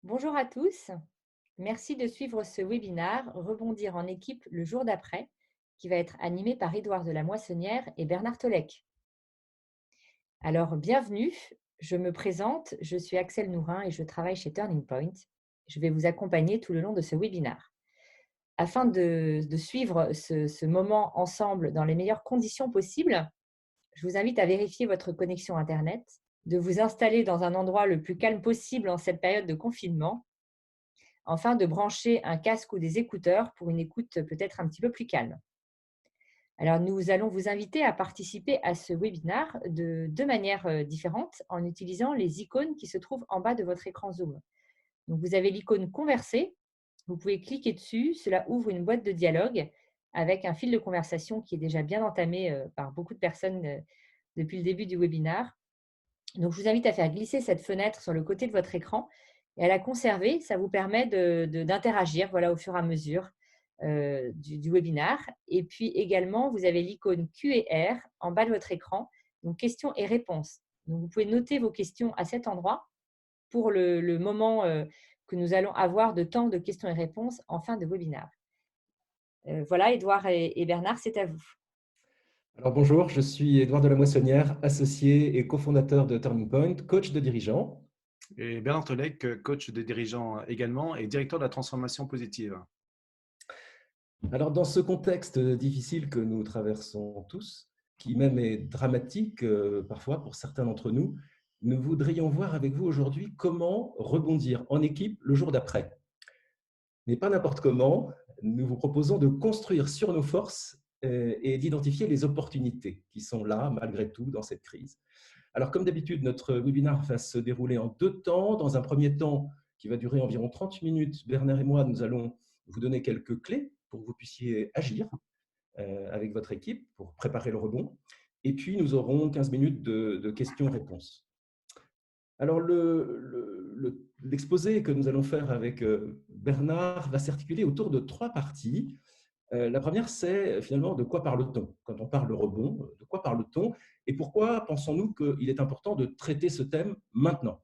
Bonjour à tous, merci de suivre ce webinaire Rebondir en équipe le jour d'après, qui va être animé par Édouard de la Moissonnière et Bernard Tolec. Alors, bienvenue, je me présente, je suis Axel Nourin et je travaille chez Turning Point. Je vais vous accompagner tout le long de ce webinaire. Afin de suivre ce moment ensemble dans les meilleures conditions possibles, je vous invite à vérifier votre connexion Internet, de vous installer dans un endroit le plus calme possible en cette période de confinement. Enfin, de brancher un casque ou des écouteurs pour une écoute peut-être un petit peu plus calme. Alors, nous allons vous inviter à participer à ce webinaire de deux manières différentes en utilisant les icônes qui se trouvent en bas de votre écran Zoom. Donc, vous avez l'icône Converser. Vous pouvez cliquer dessus. Cela ouvre une boîte de dialogue avec un fil de conversation qui est déjà bien entamé par beaucoup de personnes depuis le début du webinaire. Donc, je vous invite à faire glisser cette fenêtre sur le côté de votre écran et à la conserver. Ça vous permet d'interagir voilà, au fur et à mesure du webinaire. Et puis également, vous avez l'icône Q&R en bas de votre écran, donc questions et réponses. Donc, vous pouvez noter vos questions à cet endroit pour le moment que nous allons avoir de temps de questions et réponses en fin de webinaire. Voilà, Édouard et Bernard, c'est à vous. Alors bonjour, je suis Édouard de la Moissonnière, associé et cofondateur de Turning Point, coach de dirigeants. Et Bernard Tolec, coach de dirigeants également et directeur de la transformation positive. Alors dans ce contexte difficile que nous traversons tous, qui même est dramatique parfois pour certains d'entre nous, nous voudrions voir avec vous aujourd'hui comment rebondir en équipe le jour d'après. Mais pas n'importe comment, nous vous proposons de construire sur nos forces et d'identifier les opportunités qui sont là malgré tout dans cette crise. Alors, comme d'habitude, notre webinaire va se dérouler en deux temps. Dans un premier temps, qui va durer environ 30 minutes, Bernard et moi, nous allons vous donner quelques clés pour que vous puissiez agir avec votre équipe pour préparer le rebond. Et puis, nous aurons 15 minutes de questions-réponses. Alors, l'exposé que nous allons faire avec Bernard va s'articuler autour de trois parties. La première, c'est finalement de quoi parle-t-on? Quand on parle de rebond, de quoi parle-t-on? Et pourquoi pensons-nous qu'il est important de traiter ce thème maintenant?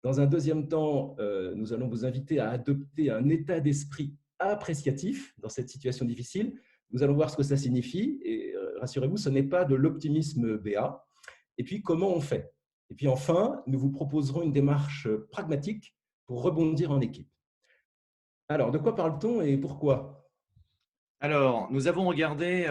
Dans un deuxième temps, nous allons vous inviter à adopter un état d'esprit appréciatif dans cette situation difficile. Nous allons voir ce que ça signifie et rassurez-vous, ce n'est pas de l'optimisme béat. Et puis, comment on fait? Et puis enfin, nous vous proposerons une démarche pragmatique pour rebondir en équipe. Alors, de quoi parle-t-on et pourquoi? Alors, nous avons regardé,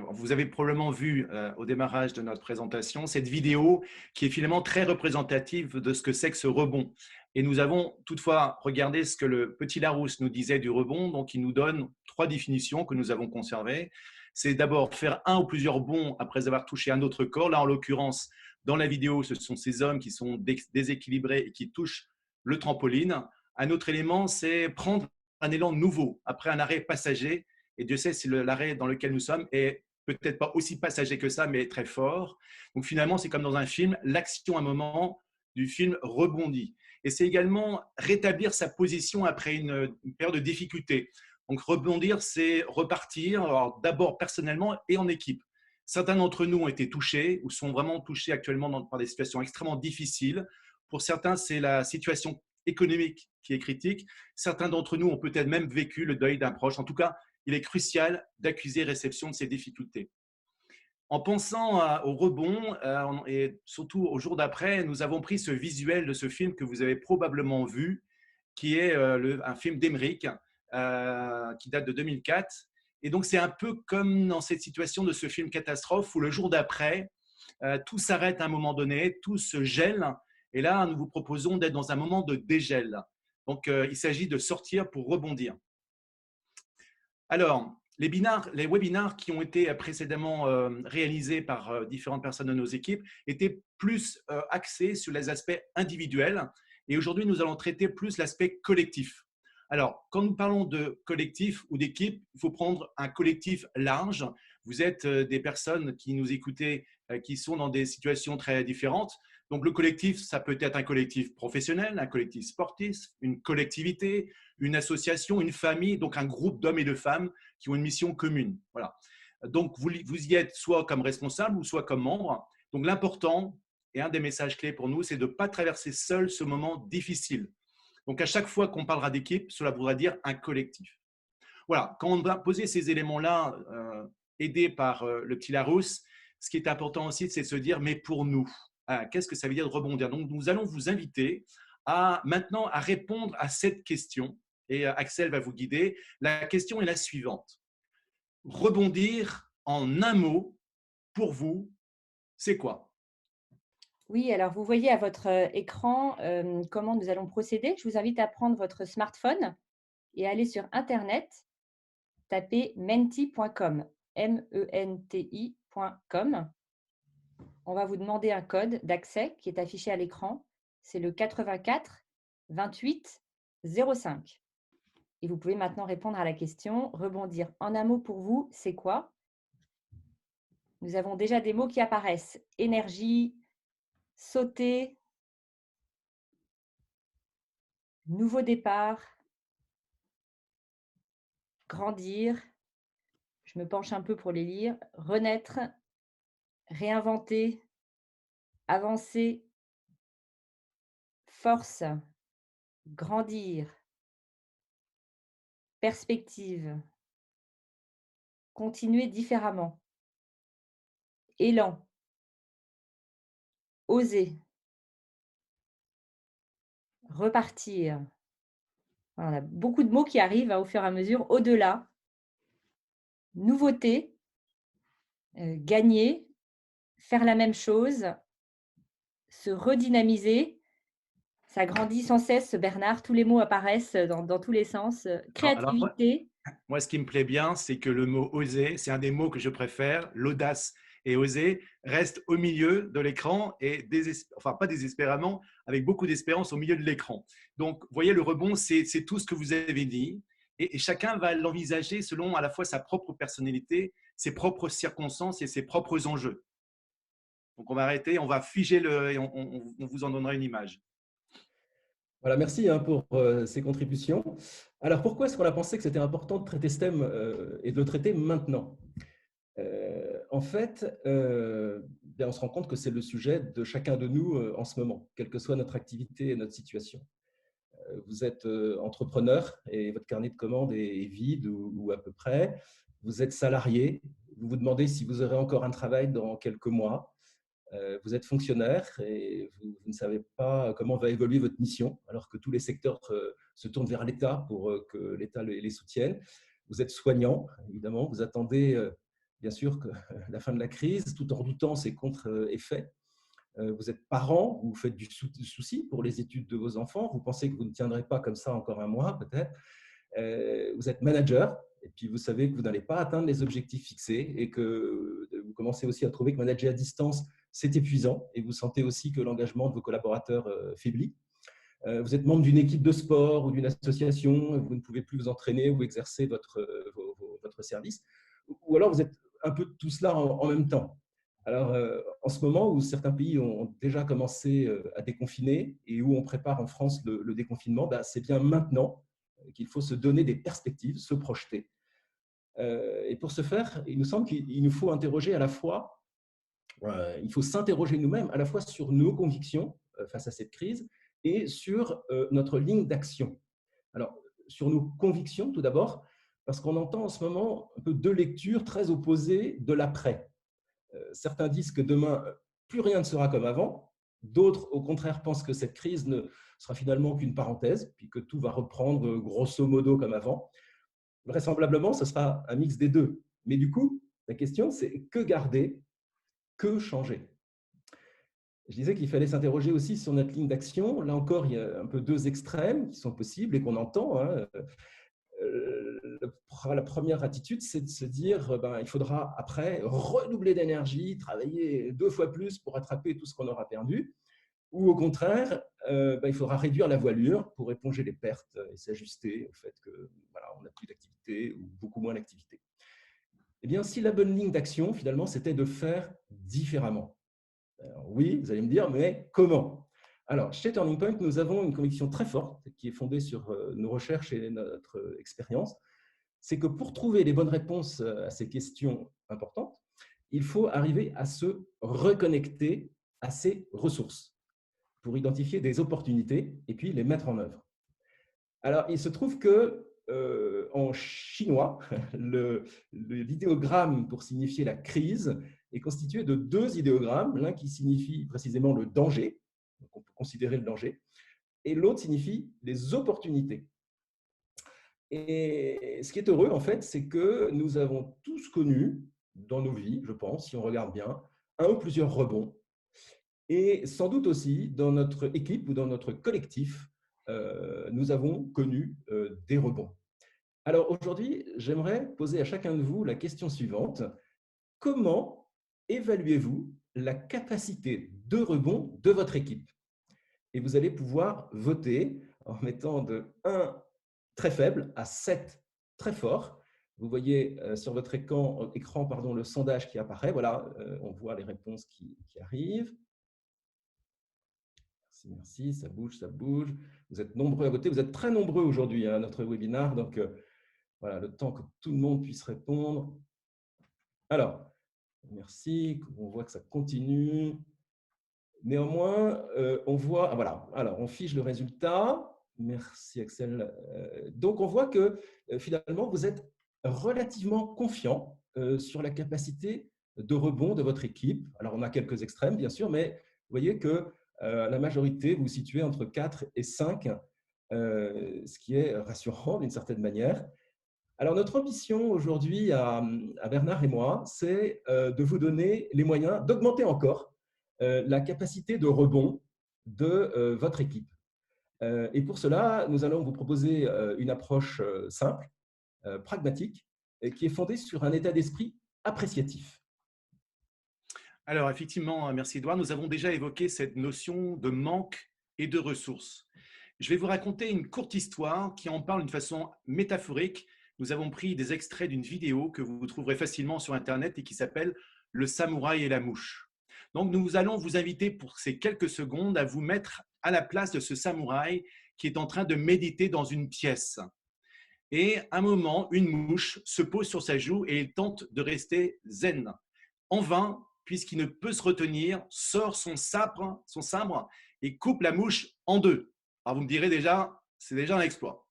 vous avez probablement vu au démarrage de notre présentation, cette vidéo qui est finalement très représentative de ce que c'est que ce rebond. Et nous avons toutefois regardé ce que le petit Larousse nous disait du rebond, donc il nous donne trois définitions que nous avons conservées. C'est d'abord faire un ou plusieurs bonds après avoir touché un autre corps. Là, en l'occurrence, dans la vidéo, ce sont ces hommes qui sont déséquilibrés et qui touchent le trampoline. Un autre élément, c'est prendre un élan nouveau après un arrêt passager. Et Dieu sait si l'arrêt dans lequel nous sommes est peut-être pas aussi passager que ça, mais très fort. Donc finalement, c'est comme dans un film, l'action à un moment du film rebondit. Et c'est également rétablir sa position après une période de difficulté. Donc rebondir, c'est repartir, d'abord personnellement et en équipe. Certains d'entre nous ont été touchés ou sont vraiment touchés actuellement par des situations extrêmement difficiles. Pour certains, c'est la situation économique qui est critique. Certains d'entre nous ont peut-être même vécu le deuil d'un proche. En tout cas, il est crucial d'accuser réception de ces difficultés. En pensant au rebond et surtout au jour d'après, nous avons pris ce visuel de ce film que vous avez probablement vu, qui est un film d'Emmerich qui date de 2004. Et donc, c'est un peu comme dans cette situation de ce film catastrophe où le jour d'après, tout s'arrête à un moment donné, tout se gèle. Et là, nous vous proposons d'être dans un moment de dégel. Donc, il s'agit de sortir pour rebondir. Alors, les webinars qui ont été précédemment réalisés par différentes personnes de nos équipes étaient plus axés sur les aspects individuels et aujourd'hui, nous allons traiter plus l'aspect collectif. Alors, quand nous parlons de collectif ou d'équipe, il faut prendre un collectif large. Vous êtes des personnes qui nous écoutez, qui sont dans des situations très différentes. Donc, le collectif, ça peut être un collectif professionnel, un collectif sportif, une collectivité, une association, une famille, donc un groupe d'hommes et de femmes qui ont une mission commune. Voilà. Donc, vous y êtes soit comme responsable ou soit comme membre. Donc, l'important et un des messages clés pour nous, c'est de ne pas traverser seul ce moment difficile. Donc, à chaque fois qu'on parlera d'équipe, cela voudra dire un collectif. Voilà, quand on va poser ces éléments-là, aidés par le petit Larousse, ce qui est important aussi, c'est de se dire, mais pour nous, qu'est-ce que ça veut dire de rebondir? Donc, nous allons vous inviter maintenant à répondre à cette question. Et Axel va vous guider. La question est la suivante. Rebondir en un mot, pour vous, c'est quoi? Oui, alors vous voyez à votre écran comment nous allons procéder. Je vous invite à prendre votre smartphone et aller sur Internet, taper menti.com, menti.com. On va vous demander un code d'accès qui est affiché à l'écran. C'est le 84 28 05. Et vous pouvez maintenant répondre à la question, rebondir en un mot pour vous, c'est quoi? Nous avons déjà des mots qui apparaissent. Énergie, sauter, nouveau départ, grandir. Je me penche un peu pour les lire. Renaître, réinventer, avancer, force, grandir, perspective, continuer différemment, élan, oser, repartir. Voilà, on a beaucoup de mots qui arrivent au fur et à mesure. Au-delà, nouveauté, gagner, faire la même chose, se redynamiser. Ça grandit sans cesse, Bernard. Tous les mots apparaissent dans tous les sens. Alors, Créativité. moi, ce qui me plaît bien, c'est que le mot oser, c'est un des mots que je préfère. L'audace et oser reste au milieu de l'écran et enfin pas désespérément, avec beaucoup d'espérance au milieu de l'écran. Donc, vous voyez, le rebond, c'est tout ce que vous avez dit. Et chacun va l'envisager selon à la fois sa propre personnalité, ses propres circonstances et ses propres enjeux. Donc, on va arrêter, on va figer et on vous en donnera une image. Voilà, merci pour ces contributions. Alors, pourquoi est-ce qu'on a pensé que c'était important de traiter ce thème et de le traiter maintenant? En fait, on se rend compte que c'est le sujet de chacun de nous en ce moment, quelle que soit notre activité et notre situation. Vous êtes entrepreneur et votre carnet de commandes est vide ou à peu près. Vous êtes salarié. Vous vous demandez si vous aurez encore un travail dans quelques mois. Vous êtes fonctionnaire et vous ne savez pas comment va évoluer votre mission, alors que tous les secteurs se tournent vers l'État pour que l'État les soutienne. Vous êtes soignant, évidemment. Vous attendez, bien sûr, que la fin de la crise, tout en redoutant ses contre-effets. Vous êtes parent, vous faites du souci pour les études de vos enfants. Vous pensez que vous ne tiendrez pas comme ça encore un mois, peut-être. Vous êtes manager, et puis vous savez que vous n'allez pas atteindre les objectifs fixés et que vous commencez aussi à trouver que manager à distance, c'est épuisant, et vous sentez aussi que l'engagement de vos collaborateurs faiblit. Vous êtes membre d'une équipe de sport ou d'une association, vous ne pouvez plus vous entraîner ou exercer votre service. Ou alors vous êtes un peu tout cela en même temps. Alors, en ce moment où certains pays ont déjà commencé à déconfiner et où on prépare en France le déconfinement, c'est bien maintenant qu'il faut se donner des perspectives, se projeter. Et pour ce faire, il nous semble qu'il nous faut interroger à la fois, il faut s'interroger nous-mêmes à la fois sur nos convictions face à cette crise et sur notre ligne d'action. Alors, sur nos convictions, tout d'abord, parce qu'on entend en ce moment un peu deux lectures très opposées de l'après. Certains disent que demain, plus rien ne sera comme avant. D'autres, au contraire, pensent que cette crise ne sera finalement qu'une parenthèse, puis que tout va reprendre grosso modo comme avant. Vraisemblablement, ce sera un mix des deux. Mais du coup, la question, c'est que garder, que changer? Je disais qu'il fallait s'interroger aussi sur notre ligne d'action. Là encore, il y a un peu deux extrêmes qui sont possibles et qu'on entend. La première attitude, c'est de se dire il faudra après redoubler d'énergie, travailler 2 fois plus pour rattraper tout ce qu'on aura perdu. Ou au contraire, il faudra réduire la voilure pour éponger les pertes et s'ajuster au fait que on n'a plus d'activité ou beaucoup moins d'activité. Eh bien, si la bonne ligne d'action, finalement, c'était de faire différemment. Alors, oui, vous allez me dire, mais comment? Alors, chez Turning Point, nous avons une conviction très forte qui est fondée sur nos recherches et notre expérience. C'est que pour trouver les bonnes réponses à ces questions importantes, il faut arriver à se reconnecter à ces ressources pour identifier des opportunités et puis les mettre en œuvre. Alors, il se trouve que en chinois, l'idéogramme pour signifier la crise est constitué de deux idéogrammes, l'un qui signifie précisément le danger, donc on peut considérer le danger, et l'autre signifie les opportunités. Et ce qui est heureux, en fait, c'est que nous avons tous connu dans nos vies, je pense, si on regarde bien, un ou plusieurs rebonds. Et sans doute aussi, dans notre équipe ou dans notre collectif, nous avons connu des rebonds. Alors aujourd'hui, j'aimerais poser à chacun de vous la question suivante. Comment évaluez-vous la capacité de rebond de votre équipe? Et vous allez pouvoir voter en mettant de 1 très faible à 7 très fort. Vous voyez sur votre écran le sondage qui apparaît. Voilà, on voit les réponses qui arrivent. Merci, merci, ça bouge, ça bouge. Vous êtes nombreux à voter. Vous êtes très nombreux aujourd'hui à notre webinaire. Donc, voilà, le temps que tout le monde puisse répondre. Alors, merci. On voit que ça continue. Néanmoins, on voit, voilà, alors on fiche le résultat. Merci Axel. Donc on voit que finalement vous êtes relativement confiant sur la capacité de rebond de votre équipe. Alors on a quelques extrêmes bien sûr, mais vous voyez que la majorité vous vous situez entre 4 et 5, ce qui est rassurant d'une certaine manière. Alors notre ambition aujourd'hui à Bernard et moi, c'est de vous donner les moyens d'augmenter encore la capacité de rebond de votre équipe. Et pour cela, nous allons vous proposer une approche simple, pragmatique, qui est fondée sur un état d'esprit appréciatif. Alors, effectivement, merci Edouard. Nous avons déjà évoqué cette notion de manque et de ressources. Je vais vous raconter une courte histoire qui en parle d'une façon métaphorique. Nous avons pris des extraits d'une vidéo que vous trouverez facilement sur Internet et qui s'appelle « Le samouraï et la mouche ». Donc, nous allons vous inviter pour ces quelques secondes à vous mettre à la place de ce samouraï qui est en train de méditer dans une pièce. Et à un moment, une mouche se pose sur sa joue et il tente de rester zen. En vain, puisqu'il ne peut se retenir, sort son sabre et coupe la mouche en deux. Alors vous me direz déjà, c'est déjà un exploit.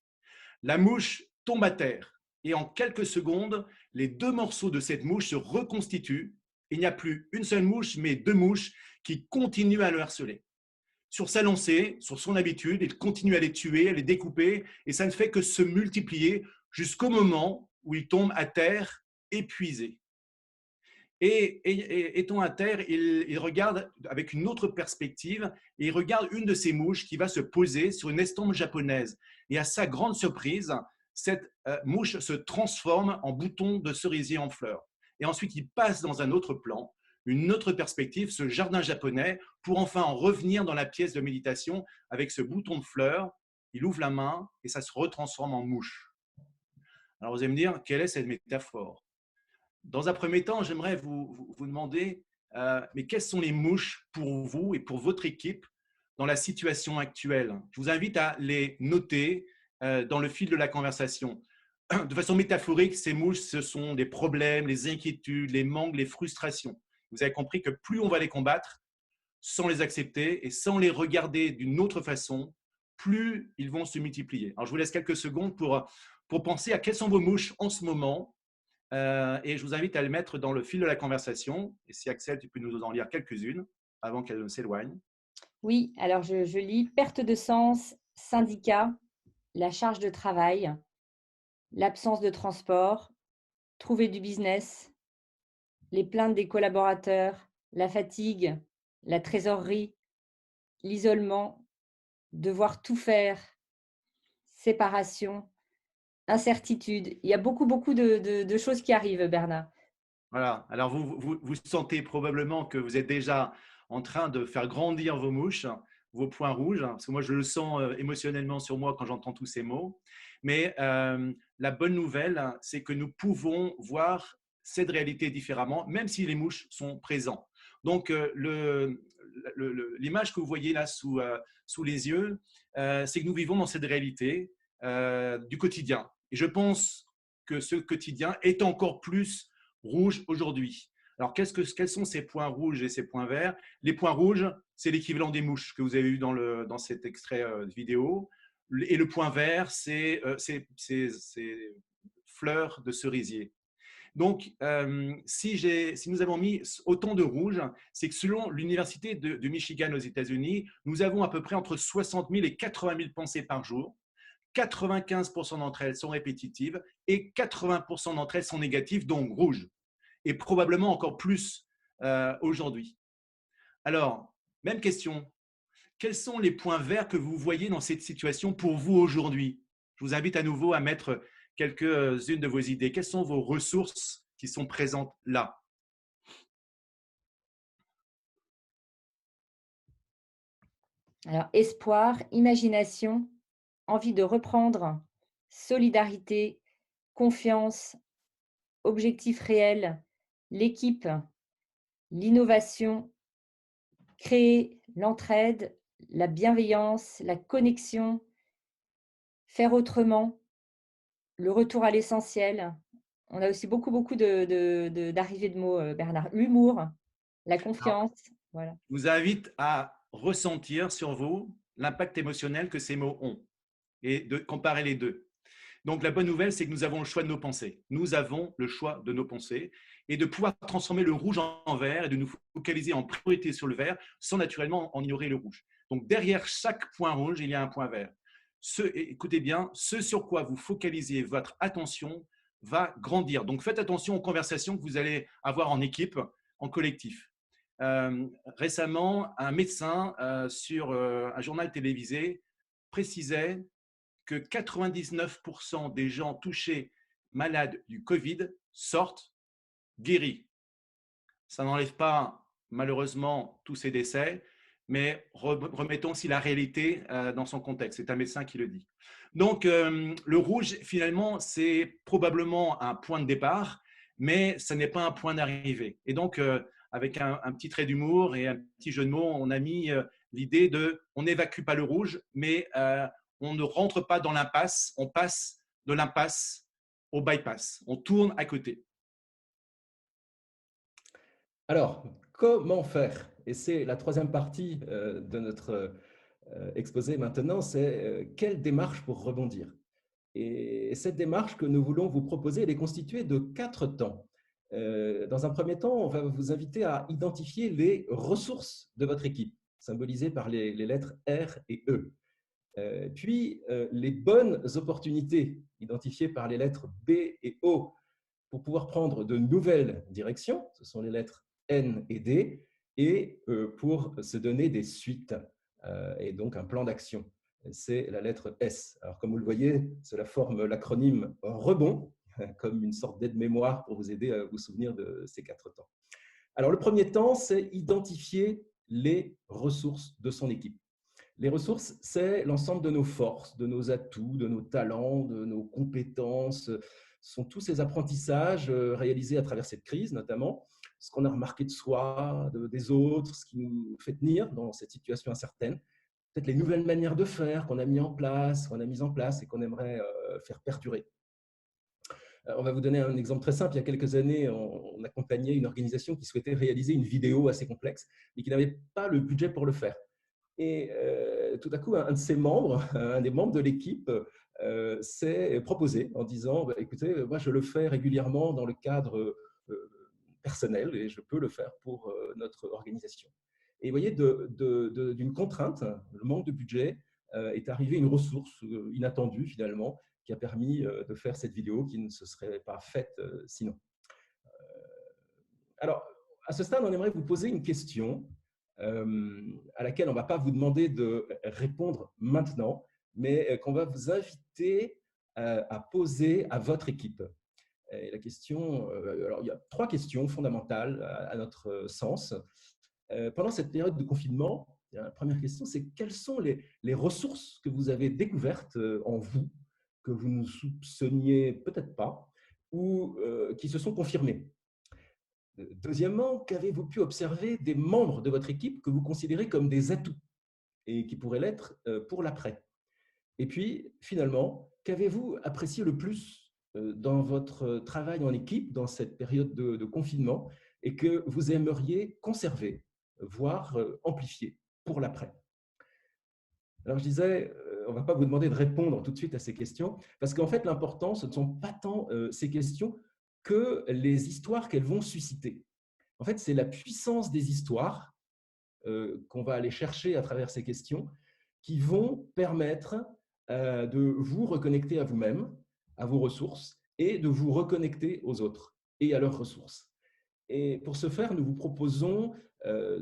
La mouche tombe à terre et en quelques secondes, les deux morceaux de cette mouche se reconstituent. Il n'y a plus une seule mouche, mais deux mouches qui continuent à le harceler. Sur sa lancée, sur son habitude, il continue à les tuer, à les découper, et ça ne fait que se multiplier jusqu'au moment où il tombe à terre épuisé. Et étant à terre, il regarde avec une autre perspective et il regarde une de ces mouches qui va se poser sur une estampe japonaise. Et à sa grande surprise, cette mouche se transforme en bouton de cerisier en fleurs. Et ensuite, il passe dans un autre plan, une autre perspective, ce jardin japonais, pour enfin en revenir dans la pièce de méditation avec ce bouton de fleurs. Il ouvre la main et ça se retransforme en mouche. Alors vous allez me dire, quelle est cette métaphore? Dans un premier temps, j'aimerais vous demander, mais quelles sont les mouches pour vous et pour votre équipe dans la situation actuelle? Je vous invite à les noter dans le fil de la conversation. De façon métaphorique, ces mouches, ce sont des problèmes, les inquiétudes, les manques, les frustrations. Vous avez compris que plus on va les combattre, sans les accepter et sans les regarder d'une autre façon, plus ils vont se multiplier. Alors, je vous laisse quelques secondes pour penser à quelles sont vos mouches en ce moment. Et je vous invite à les mettre dans le fil de la conversation. Et si Axel, tu peux nous en lire quelques-unes avant qu'elles ne s'éloignent. Oui, alors je lis perte de sens, syndicat, la charge de travail, l'absence de transport, trouver du business, les plaintes des collaborateurs, la fatigue, la trésorerie, l'isolement, devoir tout faire, séparation, incertitude. Il y a beaucoup de choses qui arrivent, Bernard. Voilà. Alors, vous sentez probablement que vous êtes déjà en train de faire grandir vos mouches, vos points rouges, parce que moi, je le sens émotionnellement sur moi quand j'entends tous ces mots. Mais la bonne nouvelle, c'est que nous pouvons voir cette réalité différemment, même si les mouches sont présentes. Donc, l'image que vous voyez là sous les yeux, c'est que nous vivons dans cette réalité du quotidien. Et je pense que ce quotidien est encore plus rouge aujourd'hui. Alors, quels sont ces points rouges et ces points verts? Les points rouges, c'est l'équivalent des mouches que vous avez eu dans cet extrait vidéo. et le point vert, c'est ces fleurs de cerisier. Donc, si nous avons mis autant de rouge, c'est que selon l'Université de Michigan aux États-Unis, nous avons à peu près entre 60 000 et 80 000 pensées par jour. 95% d'entre elles sont répétitives et 80% d'entre elles sont négatives, donc rouges, et probablement encore plus aujourd'hui. Alors, même question, quels sont les points verts que vous voyez dans cette situation pour vous aujourd'hui? Je vous invite à nouveau à mettre quelques-unes de vos idées. Quelles sont vos ressources qui sont présentes là? Alors, espoir, imagination, envie de reprendre, solidarité, confiance, objectif réel, l'équipe, l'innovation, créer, l'entraide, la bienveillance, la connexion, faire autrement, le retour à l'essentiel. On a aussi beaucoup d'arrivées de mots, Bernard. L'humour, la Alors, confiance, voilà. je vous invite à ressentir sur vous l'impact émotionnel que ces mots ont et de comparer les deux. Donc, la bonne nouvelle, c'est que nous avons le choix de nos pensées. Nous avons le choix de nos pensées et de pouvoir transformer le rouge en vert et de nous focaliser en priorité sur le vert sans naturellement en ignorer le rouge. Donc, derrière chaque point rouge, il y a un point vert. Écoutez bien, ce sur quoi vous focalisez votre attention va grandir. Donc, faites attention aux conversations que vous allez avoir en équipe, en collectif. Récemment, un médecin sur un journal télévisé précisait que 99% des gens touchés malades du Covid sortent guéris. Ça n'enlève pas malheureusement tous ces décès, mais remettons aussi la réalité dans son contexte. C'est un médecin qui le dit. Donc, le rouge, finalement, c'est probablement un point de départ, mais ce n'est pas un point d'arrivée. Et donc, avec un petit trait d'humour et un petit jeu de mots, on a mis l'idée de, on n'évacue pas le rouge, mais on ne rentre pas dans l'impasse, on passe de l'impasse au bypass, on tourne à côté. Alors, comment faire? Et c'est la troisième partie de notre exposé maintenant, c'est quelle démarche pour rebondir? Et cette démarche que nous voulons vous proposer, elle est constituée de 4 temps. Dans un premier temps, on va vous inviter à identifier les ressources de votre équipe, symbolisées par les lettres R et E. Puis, les bonnes opportunités, identifiées par les lettres B et O, pour pouvoir prendre de nouvelles directions, ce sont les lettres N et D, et pour se donner des suites, et donc un plan d'action. C'est la lettre S. Alors, comme vous le voyez, cela forme l'acronyme REBOND, comme une sorte d'aide-mémoire pour vous aider à vous souvenir de ces 4 temps. Alors, le premier temps, c'est identifier les ressources de son équipe. Les ressources, c'est l'ensemble de nos forces, de nos atouts, de nos talents, de nos compétences. Ce sont tous ces apprentissages réalisés à travers cette crise, notamment, ce qu'on a remarqué de soi, des autres, ce qui nous fait tenir dans cette situation incertaine, peut-être les nouvelles manières de faire qu'on a mis en place, et qu'on aimerait faire perdurer. On va vous donner un exemple très simple. Il y a quelques années, on accompagnait une organisation qui souhaitait réaliser une vidéo assez complexe, mais qui n'avait pas le budget pour le faire. Et tout à coup, un de ses membres, un des membres de l'équipe, s'est proposé en disant bah, écoutez, moi je le fais régulièrement dans le cadre personnel et je peux le faire pour notre organisation. Et vous voyez, d'une contrainte, le manque de budget, est arrivé une ressource inattendue finalement qui a permis de faire cette vidéo qui ne se serait pas faite sinon. Alors, à ce stade, on aimerait vous poser une question à laquelle on ne va pas vous demander de répondre maintenant, mais qu'on va vous inviter à poser à votre équipe. Et la question, alors il y a 3 questions fondamentales à notre sens. Pendant cette période de confinement, la première question, c'est quelles sont les ressources que vous avez découvertes en vous, que vous ne soupçonniez peut-être pas, ou qui se sont confirmées? Deuxièmement, qu'avez-vous pu observer des membres de votre équipe que vous considérez comme des atouts et qui pourraient l'être pour l'après? Et puis, finalement, qu'avez-vous apprécié le plus dans votre travail en équipe dans cette période de confinement et que vous aimeriez conserver, voire amplifier pour l'après? Alors, je disais, on ne va pas vous demander de répondre tout de suite à ces questions, parce qu'en fait, l'important, ce ne sont pas tant ces questions que les histoires qu'elles vont susciter. En fait, c'est la puissance des histoires qu'on va aller chercher à travers ces questions qui vont permettre de vous reconnecter à vous-même, à vos ressources, et de vous reconnecter aux autres et à leurs ressources. Et pour ce faire, nous vous proposons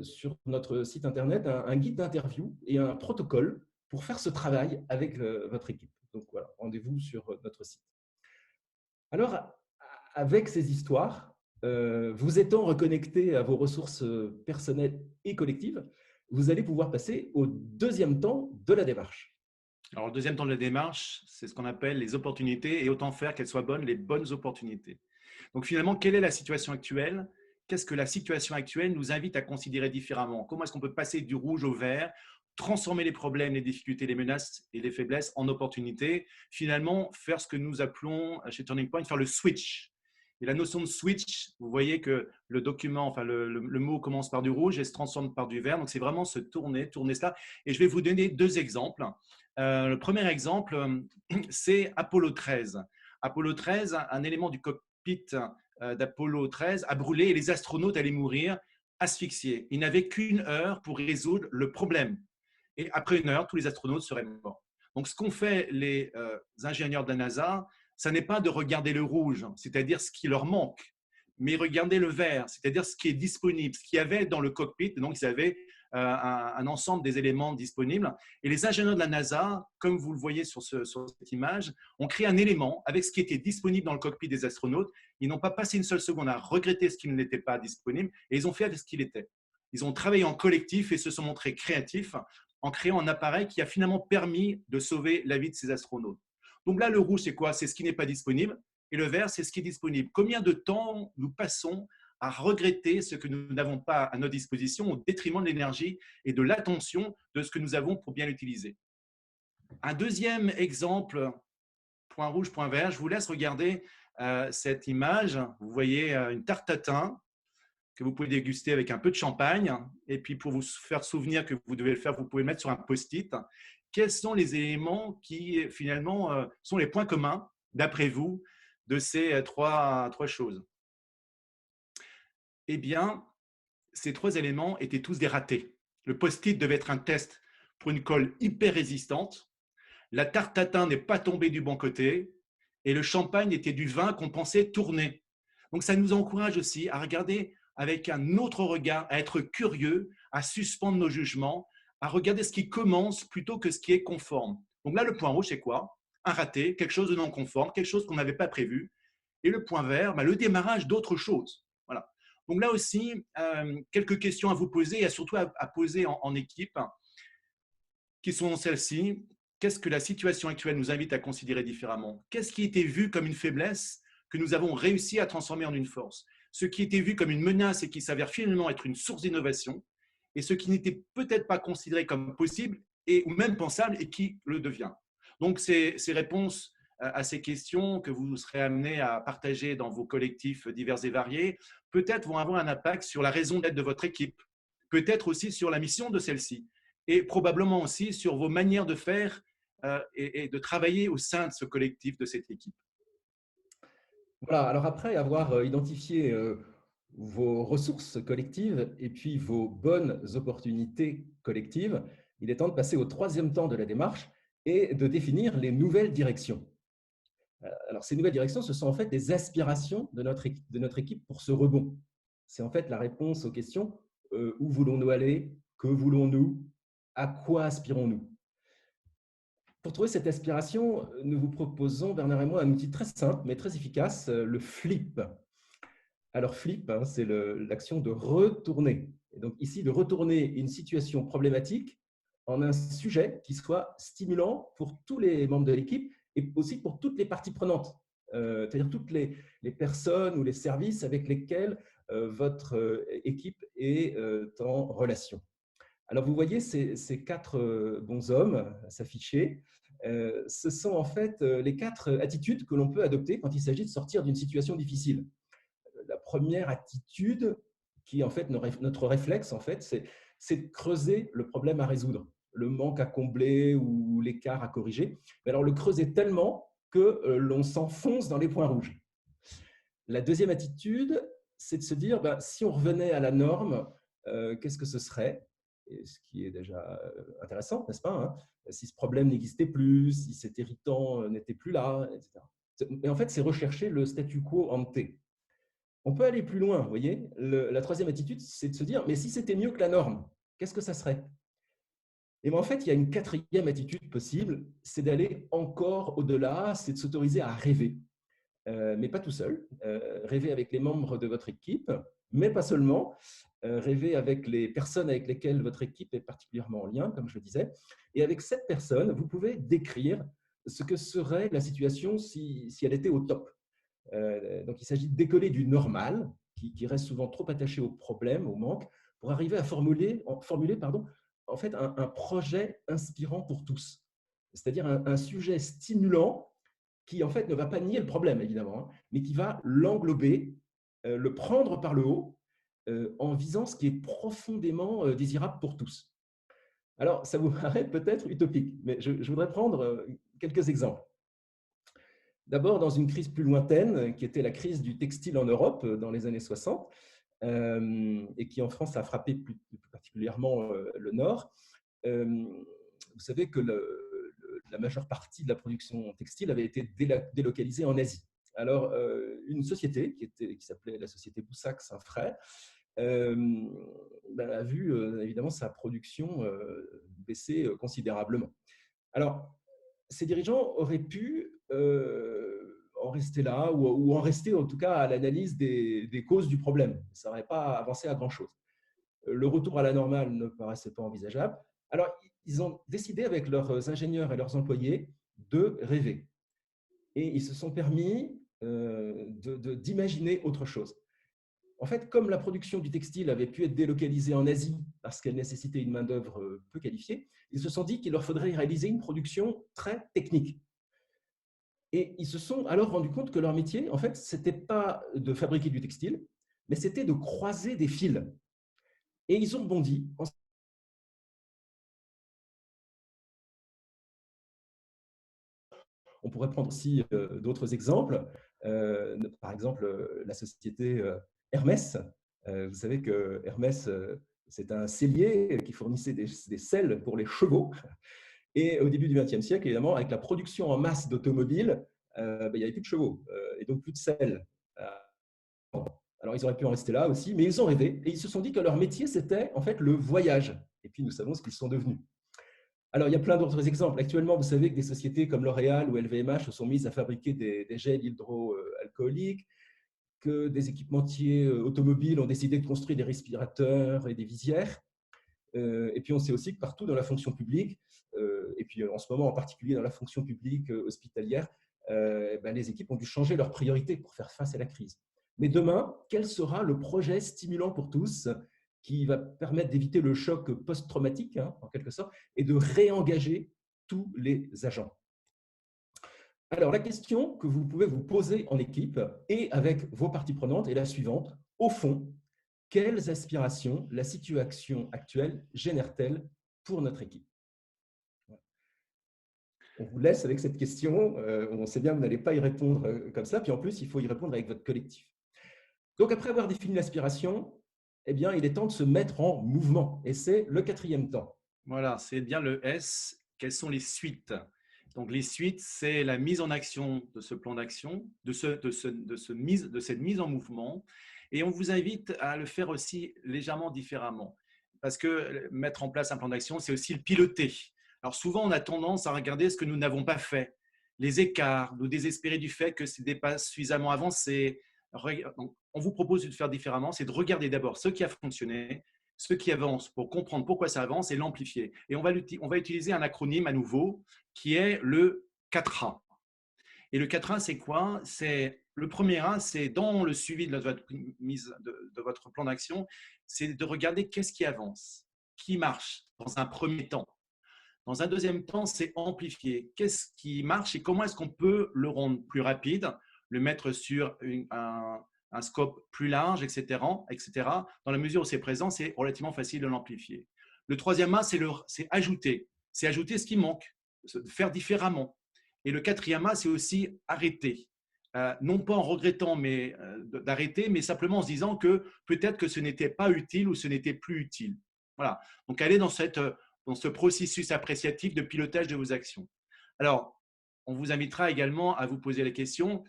sur notre site internet un guide d'interview et un protocole pour faire ce travail avec votre équipe. Donc voilà, rendez-vous sur notre site. Alors, avec ces histoires, vous étant reconnecté à vos ressources personnelles et collectives, vous allez pouvoir passer au deuxième temps de la démarche. Alors, le deuxième temps de la démarche, c'est ce qu'on appelle les opportunités et autant faire qu'elles soient bonnes, les bonnes opportunités. Donc, finalement, quelle est la situation actuelle? Qu'est-ce que la situation actuelle nous invite à considérer différemment? Comment est-ce qu'on peut passer du rouge au vert, transformer les problèmes, les difficultés, les menaces et les faiblesses en opportunités? Finalement, faire ce que nous appelons chez Turning Point, faire le switch. Et la notion de switch, vous voyez que le document, enfin le mot commence par du rouge et se transforme par du vert. Donc, c'est vraiment se tourner cela. Et je vais vous donner deux exemples. Le premier exemple, c'est Apollo 13. Apollo 13, un élément du cockpit d'Apollo 13 a brûlé et les astronautes allaient mourir asphyxiés. Ils n'avaient qu'une heure pour résoudre le problème. Et après une heure, tous les astronautes seraient morts. Donc, ce qu'ont fait les ingénieurs de la NASA, ça n'est pas de regarder le rouge, c'est-à-dire ce qui leur manque, mais regarder le vert, c'est-à-dire ce qui est disponible, ce qu'il y avait dans le cockpit. Donc, ils avaient un ensemble des éléments disponibles. Et les ingénieurs de la NASA, comme vous le voyez sur cette image, ont créé un élément avec ce qui était disponible dans le cockpit des astronautes. Ils n'ont pas passé une seule seconde à regretter ce qui n'était pas disponible et ils ont fait avec ce qu'il était. Ils ont travaillé en collectif et se sont montrés créatifs en créant un appareil qui a finalement permis de sauver la vie de ces astronautes. Donc là, le rouge, c'est quoi? C'est ce qui n'est pas disponible. Et le vert, c'est ce qui est disponible. Combien de temps nous passons à regretter ce que nous n'avons pas à notre disposition au détriment de l'énergie et de l'attention de ce que nous avons pour bien l'utiliser? Un deuxième exemple, point rouge, point vert, je vous laisse regarder cette image. Vous voyez une tarte tatin que vous pouvez déguster avec un peu de champagne. Et puis, pour vous faire souvenir que vous devez le faire, vous pouvez le mettre sur un post-it. Quels sont les éléments qui, finalement, sont les points communs, d'après vous, de ces trois choses? Eh bien, ces trois éléments étaient tous des ratés. Le post-it devait être un test pour une colle hyper résistante. La tarte tatin n'est pas tombée du bon côté. Et le champagne était du vin qu'on pensait tourner. Donc, ça nous encourage aussi à regarder avec un autre regard, à être curieux, à suspendre nos jugements, à regarder ce qui commence plutôt que ce qui est conforme. Donc là, le point rouge, c'est quoi? Un raté, quelque chose de non conforme, quelque chose qu'on n'avait pas prévu. Et le point vert, le démarrage d'autre chose. Voilà. Donc là aussi, quelques questions à vous poser et surtout à poser en équipe, qui sont celles-ci. Qu'est-ce que la situation actuelle nous invite à considérer différemment? Qu'est-ce qui était vu comme une faiblesse que nous avons réussi à transformer en une force? Ce qui était vu comme une menace et qui s'avère finalement être une source d'innovation, et ce qui n'était peut-être pas considéré comme possible ou même pensable et qui le devient. Donc, ces réponses à ces questions que vous serez amenés à partager dans vos collectifs divers et variés, peut-être vont avoir un impact sur la raison d'être de votre équipe, peut-être aussi sur la mission de celle-ci, et probablement aussi sur vos manières de faire et de travailler au sein de ce collectif, de cette équipe. Voilà, alors après avoir identifié vos ressources collectives et puis vos bonnes opportunités collectives, il est temps de passer au troisième temps de la démarche et de définir les nouvelles directions. Alors, ces nouvelles directions, ce sont en fait des aspirations de notre équipe pour ce rebond. C'est en fait la réponse aux questions où voulons-nous aller? Que voulons-nous? À quoi aspirons-nous? Pour trouver cette aspiration, nous vous proposons, Bernard et moi, un outil très simple mais très efficace, le flip. Alors, flip, c'est l'action de retourner. Et donc ici, de retourner une situation problématique en un sujet qui soit stimulant pour tous les membres de l'équipe et aussi pour toutes les parties prenantes, c'est-à-dire toutes les personnes ou les services avec lesquels votre équipe est en relation. Alors, vous voyez ces quatre bons hommes s'afficher. Ce sont en fait les quatre attitudes que l'on peut adopter quand il s'agit de sortir d'une situation difficile. La première attitude, qui est en fait notre réflexe, en fait, c'est de creuser le problème à résoudre. le manque à combler ou l'écart à corriger. Mais alors, le creuser tellement que l'on s'enfonce dans les points rouges. La deuxième attitude, c'est de se dire, si on revenait à la norme, qu'est-ce que ce serait? Et ce qui est déjà intéressant, n'est-ce pas, hein? Si ce problème n'existait plus, si cet irritant n'était plus là, etc. Mais en fait, c'est rechercher le statu quo ante. On peut aller plus loin, vous voyez. La troisième attitude, c'est de se dire, mais si c'était mieux que la norme, qu'est-ce que ça serait? Et bien, en fait, il y a une quatrième attitude possible, c'est d'aller encore au-delà, c'est de s'autoriser à rêver. Mais pas tout seul. Rêver avec les membres de votre équipe, mais pas seulement. Rêver avec les personnes avec lesquelles votre équipe est particulièrement en lien, comme je le disais. Et avec cette personne, vous pouvez décrire ce que serait la situation si elle était au top. Donc, il s'agit de décoller du normal, qui reste souvent trop attaché aux problèmes, aux manques, pour arriver à formuler en fait, un projet inspirant pour tous. C'est-à-dire un sujet stimulant qui, en fait, ne va pas nier le problème, évidemment, hein, mais qui va l'englober, le prendre par le haut, en visant ce qui est profondément désirable pour tous. Alors, ça vous paraît peut-être utopique, mais je voudrais prendre quelques exemples. D'abord, dans une crise plus lointaine, qui était la crise du textile en Europe dans les années 60, et qui en France a frappé plus particulièrement le Nord, vous savez que la majeure partie de la production textile avait été délocalisée en Asie. Alors, une société qui s'appelait la société Boussac-Saint-Frère a vu évidemment sa production baisser considérablement. Alors, ces dirigeants auraient pu en rester là ou en rester en tout cas à l'analyse des causes du problème. Ça n'aurait pas avancé à grand-chose. Le retour à la normale ne paraissait pas envisageable. Alors, ils ont décidé avec leurs ingénieurs et leurs employés de rêver. Et ils se sont permis d'imaginer autre chose. En fait, comme la production du textile avait pu être délocalisée en Asie parce qu'elle nécessitait une main-d'œuvre peu qualifiée, ils se sont dit qu'il leur faudrait réaliser une production très technique. Et ils se sont alors rendus compte que leur métier, en fait, ce n'était pas de fabriquer du textile, mais c'était de croiser des fils. Et ils ont bondi. On pourrait prendre aussi d'autres exemples. Par exemple, la société Hermès. Vous savez que Hermès, c'est un sellier qui fournissait des selles pour les chevaux. Et au début du XXe siècle, évidemment, avec la production en masse d'automobiles, il n'y avait plus de chevaux et donc plus de selles. Alors, ils auraient pu en rester là aussi, mais ils ont rêvé et ils se sont dit que leur métier, c'était en fait le voyage. Et puis, nous savons ce qu'ils sont devenus. Alors, il y a plein d'autres exemples. Actuellement, vous savez que des sociétés comme L'Oréal ou LVMH se sont mises à fabriquer des gels hydroalcooliques, que des équipementiers automobiles ont décidé de construire des respirateurs et des visières. Et puis, on sait aussi que partout dans la fonction publique, et puis en ce moment en particulier dans la fonction publique hospitalière, les équipes ont dû changer leurs priorités pour faire face à la crise. Mais demain, quel sera le projet stimulant pour tous qui va permettre d'éviter le choc post-traumatique, en quelque sorte, et de réengager tous les agents? Alors, la question que vous pouvez vous poser en équipe et avec vos parties prenantes est la suivante. Au fond, quelles aspirations la situation actuelle génère-t-elle pour notre équipe? On vous laisse avec cette question. On sait bien que vous n'allez pas y répondre comme ça. Puis en plus, il faut y répondre avec votre collectif. Donc, après avoir défini l'aspiration, eh bien, il est temps de se mettre en mouvement. Et c'est le quatrième temps. Voilà, c'est bien le S. Quelles sont les suites? Donc, les suites, c'est la mise en action de ce plan d'action, de cette mise en mouvement. Et on vous invite à le faire aussi légèrement différemment. Parce que mettre en place un plan d'action, c'est aussi le piloter. Alors, souvent, on a tendance à regarder ce que nous n'avons pas fait, les écarts, nous désespérer du fait que ce n'est pas suffisamment avancé. Donc, on vous propose de faire différemment, c'est de regarder d'abord ce qui a fonctionné, ce qui avance pour comprendre pourquoi ça avance et l'amplifier. Et on va utiliser un acronyme à nouveau qui est le 4A. Et le 4A, c'est quoi? Le premier A, c'est dans le suivi de votre plan d'action, c'est de regarder qu'est-ce qui avance, qui marche dans un premier temps. Dans un deuxième temps, c'est amplifier. Qu'est-ce qui marche et comment est-ce qu'on peut le rendre plus rapide, le mettre sur un scope plus large, etc. Dans la mesure où c'est présent, c'est relativement facile de l'amplifier. Le troisième A, c'est ajouter. C'est ajouter ce qui manque, faire différemment. Et le quatrième A, c'est aussi arrêter. Non pas en regrettant d'arrêter, mais simplement en se disant que peut-être que ce n'était pas utile ou ce n'était plus utile. Voilà. Donc, aller dans ce processus appréciatif de pilotage de vos actions. Alors, on vous invitera également à vous poser la question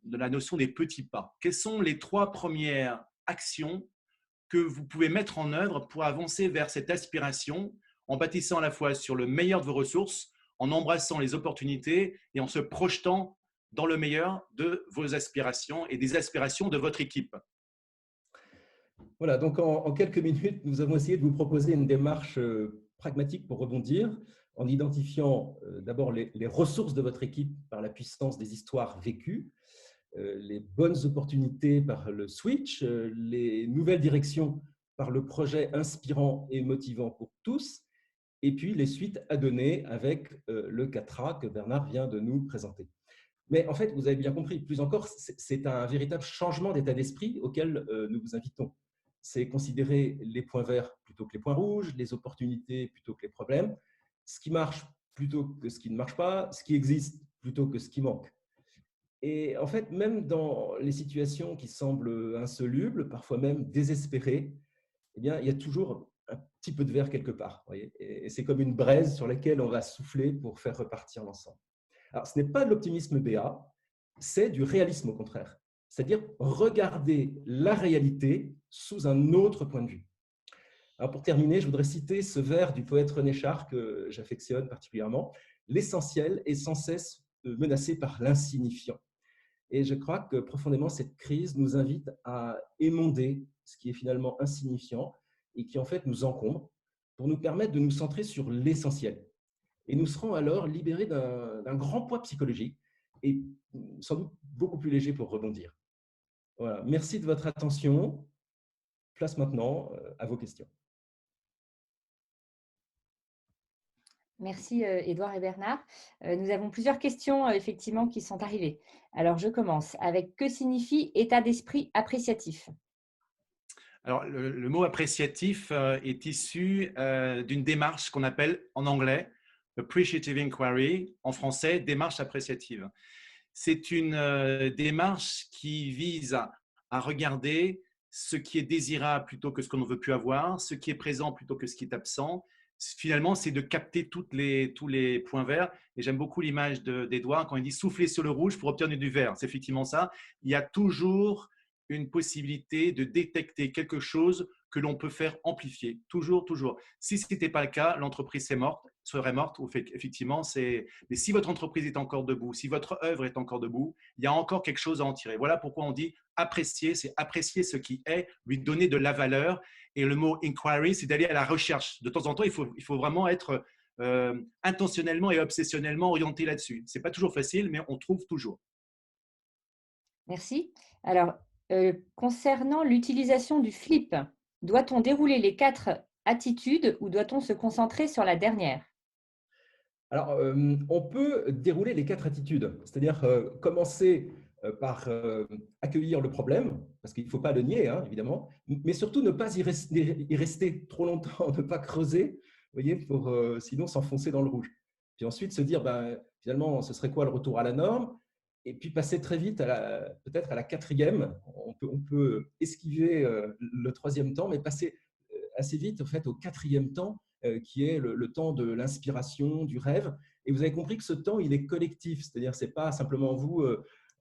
de la notion des petits pas. Quelles sont les 3 premières actions que vous pouvez mettre en œuvre pour avancer vers cette aspiration en bâtissant à la fois sur le meilleur de vos ressources, en embrassant les opportunités et en se projetant dans le meilleur de vos aspirations et des aspirations de votre équipe? Voilà, donc en quelques minutes, nous avons essayé de vous proposer une démarche pragmatique pour rebondir en identifiant d'abord les ressources de votre équipe par la puissance des histoires vécues, les bonnes opportunités par le switch, les nouvelles directions par le projet inspirant et motivant pour tous, et puis les suites à donner avec le 4A que Bernard vient de nous présenter. Mais en fait, vous avez bien compris, plus encore, c'est un véritable changement d'état d'esprit auquel nous vous invitons. C'est considérer les points verts plutôt que les points rouges, les opportunités plutôt que les problèmes, ce qui marche plutôt que ce qui ne marche pas, ce qui existe plutôt que ce qui manque. Et en fait, même dans les situations qui semblent insolubles, parfois même désespérées, eh bien, il y a toujours un petit peu de verre quelque part. Voyez, et c'est comme une braise sur laquelle on va souffler pour faire repartir l'ensemble. Alors, ce n'est pas de l'optimisme béat, c'est du réalisme au contraire. C'est-à-dire regarder la réalité sous un autre point de vue. Alors, pour terminer, je voudrais citer ce vers du poète René Char que j'affectionne particulièrement. L'essentiel est sans cesse menacé par l'insignifiant. Et je crois que profondément, cette crise nous invite à émonder ce qui est finalement insignifiant et qui en fait nous encombre pour nous permettre de nous centrer sur l'essentiel. Et nous serons alors libérés d'un grand poids psychologique et sans doute beaucoup plus léger pour rebondir. Voilà. Merci de votre attention. Place maintenant à vos questions. Merci Édouard et Bernard. Nous avons plusieurs questions effectivement qui sont arrivées. Alors je commence avec que signifie état d'esprit appréciatif? Alors, le mot appréciatif est issu d'une démarche qu'on appelle en anglais Appreciative Inquiry, en français démarche appréciative. C'est une démarche qui vise à regarder ce qui est désirable plutôt que ce qu'on ne veut plus avoir, ce qui est présent plutôt que ce qui est absent. Finalement, c'est de capter tous les points verts. Et j'aime beaucoup l'image d'Edouard quand il dit souffler sur le rouge pour obtenir du vert. C'est effectivement ça. Il y a toujours une possibilité de détecter quelque chose que l'on peut faire amplifier. Toujours, toujours. Si ce n'était pas le cas, l'entreprise serait morte. Effectivement, mais si votre entreprise est encore debout, si votre œuvre est encore debout, il y a encore quelque chose à en tirer. Voilà pourquoi on dit apprécier, c'est apprécier ce qui est, lui donner de la valeur. Et le mot inquiry, c'est d'aller à la recherche. De temps en temps, il faut vraiment être intentionnellement et obsessionnellement orienté là-dessus. Ce n'est pas toujours facile, mais on trouve toujours. Merci. Alors, concernant l'utilisation du flip, doit-on dérouler les 4 attitudes ou doit-on se concentrer sur la dernière? Alors, on peut dérouler les 4 attitudes, c'est-à-dire commencer par accueillir le problème, parce qu'il ne faut pas le nier, hein, évidemment, mais surtout ne pas y rester trop longtemps, ne pas creuser, vous voyez, pour sinon s'enfoncer dans le rouge. Puis ensuite se dire, finalement, ce serait quoi le retour à la norme? Et puis passer très vite peut-être à la 4e. On peut esquiver le 3e temps, mais passer assez vite en fait, au 4e temps, qui est le temps de l'inspiration, du rêve. Et vous avez compris que ce temps, il est collectif, c'est-à-dire ce n'est pas simplement vous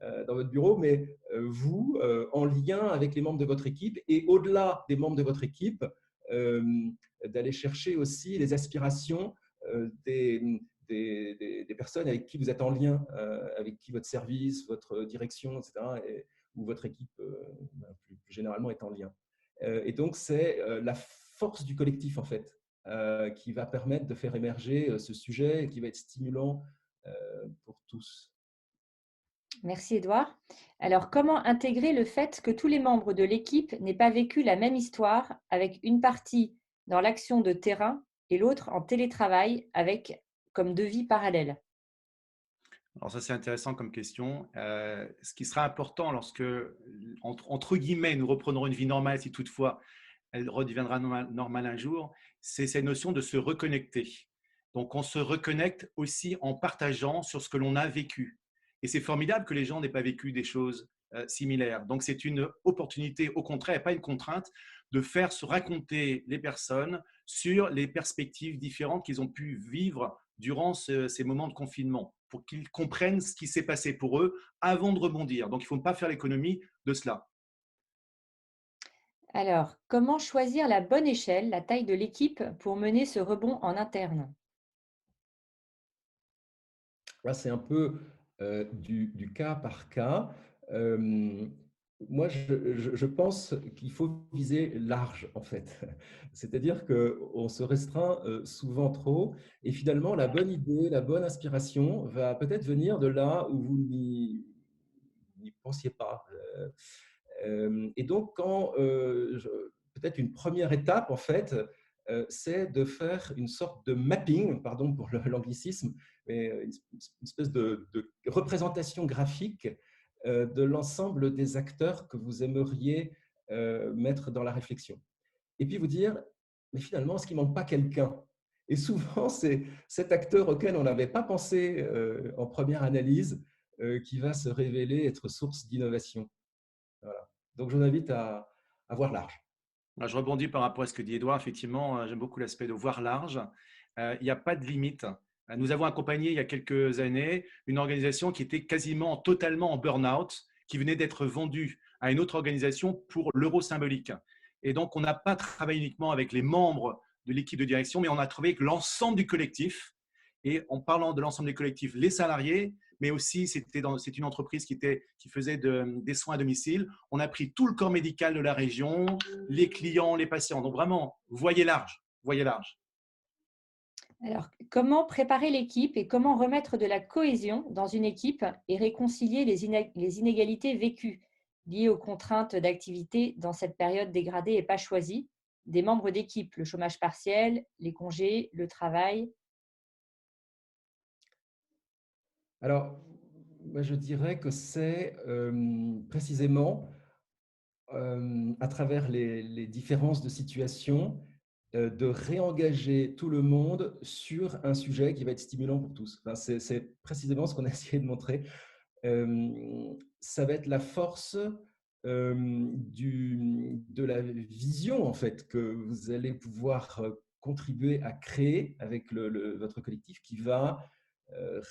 dans votre bureau, mais vous en lien avec les membres de votre équipe et au-delà des membres de votre équipe, d'aller chercher aussi les aspirations des personnes avec qui vous êtes en lien, avec qui votre service, votre direction, etc., ou votre équipe plus généralement est en lien. Et donc, c'est la force du collectif, en fait, qui va permettre de faire émerger ce sujet et qui va être stimulant pour tous. Merci Édouard. Alors, comment intégrer le fait que tous les membres de l'équipe n'aient pas vécu la même histoire, avec une partie dans l'action de terrain et l'autre en télétravail, avec comme 2 vies parallèles? Alors ça, c'est intéressant comme question. Ce qui sera important lorsque, entre guillemets, nous reprendrons une vie normale, si toutefois elle redeviendra normale un jour, c'est cette notion de se reconnecter. Donc, on se reconnecte aussi en partageant sur ce que l'on a vécu. Et c'est formidable que les gens n'aient pas vécu des choses similaires. Donc, c'est une opportunité, au contraire, et pas une contrainte, de faire se raconter les personnes sur les perspectives différentes qu'ils ont pu vivre durant ces moments de confinement, pour qu'ils comprennent ce qui s'est passé pour eux avant de rebondir. Donc, il ne faut pas faire l'économie de cela. Alors, comment choisir la bonne échelle, la taille de l'équipe pour mener ce rebond en interne? Là, c'est un peu du cas par cas. Euh, Moi, je pense qu'il faut viser large, en fait. C'est-à-dire qu'on se restreint souvent trop et finalement, la bonne idée, la bonne inspiration va peut-être venir de là où vous n'y pensiez pas. Et donc, peut-être une première étape, en fait, c'est de faire une sorte de mapping, pardon pour l'anglicisme, mais une espèce de représentation graphique de l'ensemble des acteurs que vous aimeriez mettre dans la réflexion. Et puis vous dire, mais finalement, est-ce qu'il ne manque pas quelqu'un? Et souvent, c'est cet acteur auquel on n'avait pas pensé en première analyse qui va se révéler être source d'innovation. Voilà. Donc, je vous invite à voir large. Je rebondis par rapport à ce que dit Édouard. Effectivement, j'aime beaucoup l'aspect de voir large. Il n'y a pas de limite. Nous avons accompagné il y a quelques années une organisation qui était quasiment totalement en burn-out, qui venait d'être vendue à une autre organisation pour l'euro symbolique. Et donc, on n'a pas travaillé uniquement avec les membres de l'équipe de direction, mais on a travaillé avec l'ensemble du collectif. Et en parlant de l'ensemble des collectifs, les salariés, mais aussi c'est une entreprise qui faisait des soins à domicile. On a pris tout le corps médical de la région, les clients, les patients. Donc vraiment, voyez large, voyez large. Alors, comment préparer l'équipe et comment remettre de la cohésion dans une équipe et réconcilier les inégalités vécues liées aux contraintes d'activité dans cette période dégradée et pas choisie des membres d'équipe, le chômage partiel, les congés, le travail? Alors, moi, je dirais que c'est précisément à travers les différences de situation, de réengager tout le monde sur un sujet qui va être stimulant pour tous. Enfin, c'est précisément ce qu'on a essayé de montrer. Ça va être la force de la vision en fait que vous allez pouvoir contribuer à créer avec votre collectif qui va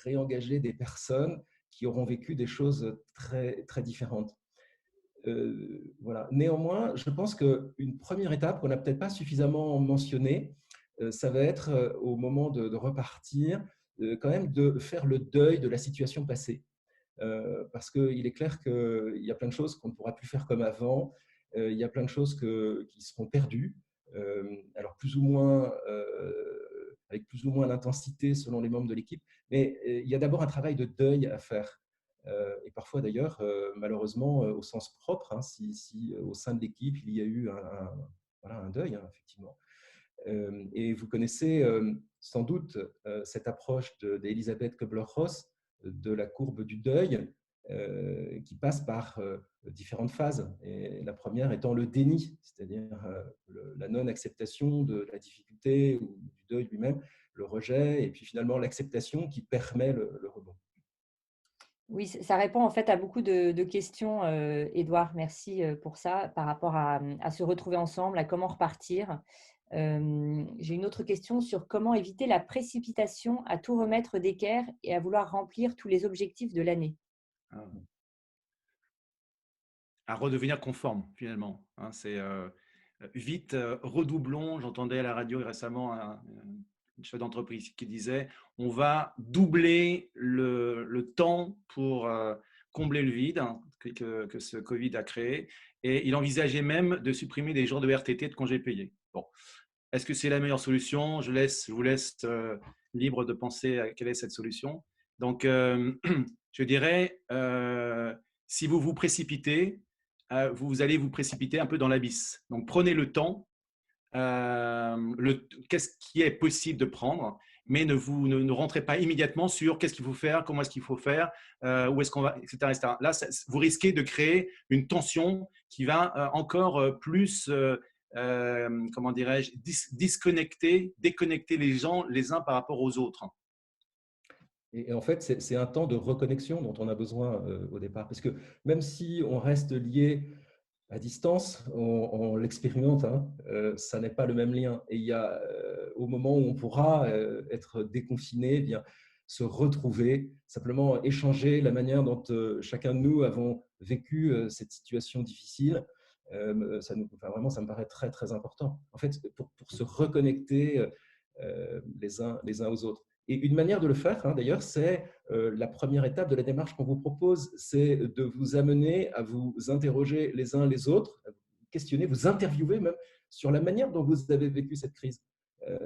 réengager des personnes qui auront vécu des choses très, très différentes. Voilà. Néanmoins, je pense qu'une première étape qu'on n'a peut-être pas suffisamment mentionnée, ça va être au moment de repartir, quand même de faire le deuil de la situation passée. Parce qu'il est clair qu'il y a plein de choses qu'on ne pourra plus faire comme avant, il y a plein de choses qui seront perdues, alors avec plus ou moins d'intensité selon les membres de l'équipe, mais il y a d'abord un travail de deuil à faire. Et parfois d'ailleurs, malheureusement, au sens propre, hein, si au sein de l'équipe, il y a eu voilà, un deuil, hein, effectivement. Et vous connaissez sans doute cette approche d'Elisabeth Kubler-Ross de la courbe du deuil qui passe par différentes phases. Et la première étant le déni, c'est-à-dire la non-acceptation de la difficulté ou du deuil lui-même, le rejet, et puis finalement l'acceptation qui permet le rebond. Oui, ça répond en fait à beaucoup de questions, Édouard. Merci pour ça, par rapport à se retrouver ensemble, à comment repartir. J'ai une autre question sur comment éviter la précipitation à tout remettre d'équerre et à vouloir remplir tous les objectifs de l'année. À redevenir conforme, finalement. Hein, c'est vite, redoublons. J'entendais à la radio récemment une chef d'entreprise qui disait on va doubler le temps pour combler le vide que ce Covid a créé. Et il envisageait même de supprimer des jours de RTT, de congés payés. Bon. Est-ce que c'est la meilleure solution? Je vous laisse libre de penser à quelle est cette solution. Donc, je dirais, si vous vous précipitez, vous allez vous précipiter un peu dans l'abysse. Donc, prenez le temps. Qu'est-ce qui est possible de prendre, mais ne rentrez pas immédiatement sur qu'est-ce qu'il faut faire, comment est-ce qu'il faut faire, où est-ce qu'on va, etc., etc. Là, vous risquez de créer une tension qui va encore plus comment dirais-je, déconnecter les gens les uns par rapport aux autres. Et en fait, c'est un temps de reconnexion dont on a besoin au départ. Parce que même si on reste lié à distance, on l'expérimente, hein, ça n'est pas le même lien. Et il y a, au moment où on pourra être déconfiné, eh bien, se retrouver, simplement échanger la manière dont chacun de nous avons vécu cette situation difficile. Enfin, vraiment, ça me paraît très, très important. En fait, pour se reconnecter les uns aux autres. Et une manière de le faire, hein, d'ailleurs, c'est la première étape de la démarche qu'on vous propose, c'est de vous amener à vous interroger les uns les autres, à vous questionner, vous interviewer même sur la manière dont vous avez vécu cette crise,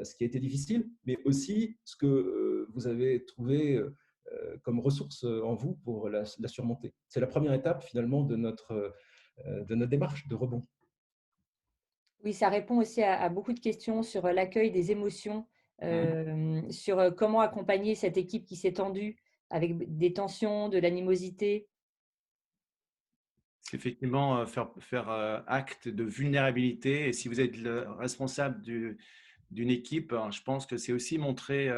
ce qui a été difficile, mais aussi ce que vous avez trouvé comme ressource en vous pour la surmonter. C'est la première étape finalement de notre démarche de rebond. Oui, ça répond aussi à beaucoup de questions sur l'accueil des émotions, sur comment accompagner cette équipe qui s'est tendue avec des tensions, de l'animosité. C'est effectivement faire acte de vulnérabilité. Et si vous êtes le responsable d'une équipe, hein, je pense que c'est aussi montrer,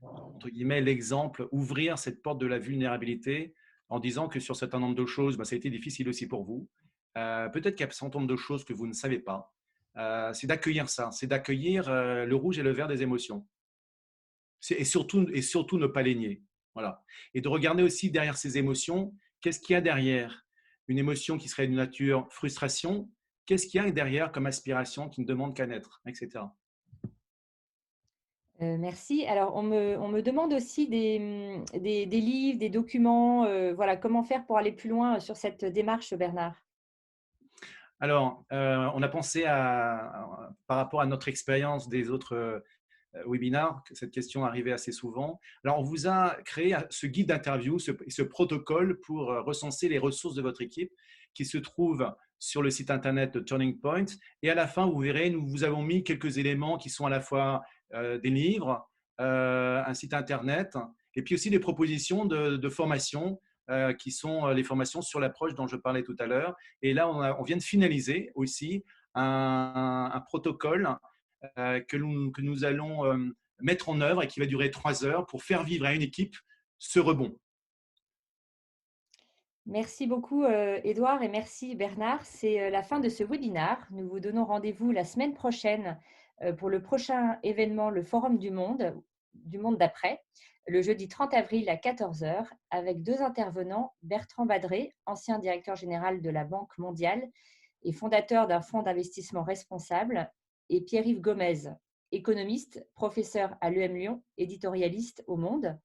entre guillemets, l'exemple, ouvrir cette porte de la vulnérabilité en disant que sur un certain nombre de choses, ça a été difficile aussi pour vous. Peut-être qu'il y a un certain nombre de choses que vous ne savez pas. C'est d'accueillir ça, c'est d'accueillir le rouge et le vert des émotions. Et surtout ne pas les nier. Voilà. Et de regarder aussi derrière ces émotions, qu'est-ce qu'il y a derrière? Une émotion qui serait de nature frustration, qu'est-ce qu'il y a derrière comme aspiration qui ne demande qu'à naître, etc. Merci. Alors on me demande aussi des livres, des documents, voilà, comment faire pour aller plus loin sur cette démarche, Bernard? Alors, on a pensé par rapport à notre expérience des autres webinaires, que cette question arrivait assez souvent. Alors, on vous a créé ce guide d'interview, ce protocole pour recenser les ressources de votre équipe qui se trouve sur le site internet de Turning Point. Et à la fin, vous verrez, nous vous avons mis quelques éléments qui sont à la fois des livres, un site internet, et puis aussi des propositions de formation qui sont les formations sur l'approche dont je parlais tout à l'heure. Et là, on vient de finaliser aussi un protocole que nous allons mettre en œuvre et qui va durer 3 heures pour faire vivre à une équipe ce rebond. Merci beaucoup, Édouard, et merci Bernard. C'est la fin de ce webinaire. Nous vous donnons rendez-vous la semaine prochaine pour le prochain événement, le Forum du monde d'après, le jeudi 30 avril à 14 heures, avec 2 intervenants, Bertrand Badré, ancien directeur général de la Banque mondiale et fondateur d'un fonds d'investissement responsable, et Pierre-Yves Gomez, économiste, professeur à l'EM Lyon, éditorialiste au Monde.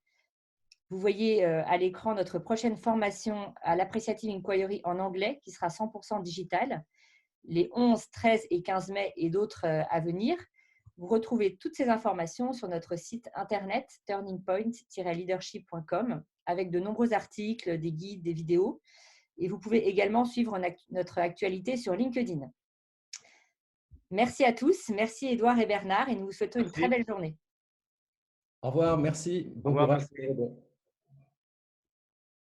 Vous voyez à l'écran notre prochaine formation à l'Appreciative Inquiry en anglais qui sera 100% digitale, les 11, 13 et 15 mai et d'autres à venir. Vous retrouvez toutes ces informations sur notre site internet turningpoint-leadership.com avec de nombreux articles, des guides, des vidéos. Et vous pouvez également suivre notre actualité sur LinkedIn. Merci à tous. Merci Édouard et Bernard et nous vous souhaitons une très belle journée. Au revoir, merci. Au Bon revoir, courage. merci.